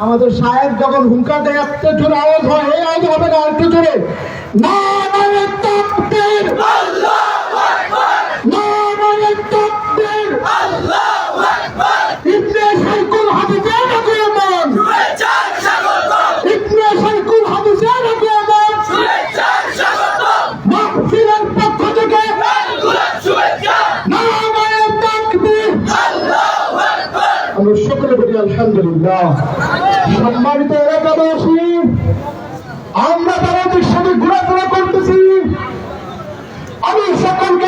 আমাদের সাহেব যখন হুঙ্কার দেয় এত জোরে আওয়াজ হয়, এই আওয়াজ হবে না, একটু জোরে নারায়ে তাকবীর, আল্লাহু আকবার, নারায়ে তাকবীর, আল্লাহু আকবার। ইবনে শাইখুল হাদিসের আগমন, শুভেচ্ছার স্বাগতম। ইবনে শাইখুল হাদিসের আগমন, শুভেচ্ছার স্বাগতম। মাহফিলের পক্ষ থেকে আঙ্গুলের শুভেচ্ছা, নারায়ে তাকবীর, আল্লাহু আকবার। আমরা সকলে বলি আলহামদুলিল্লাহ। সম্মানিত এলাকাবাসী, আমরা তাদের সাথে ঘোরাফেরা করতেছি, আমি সকলকে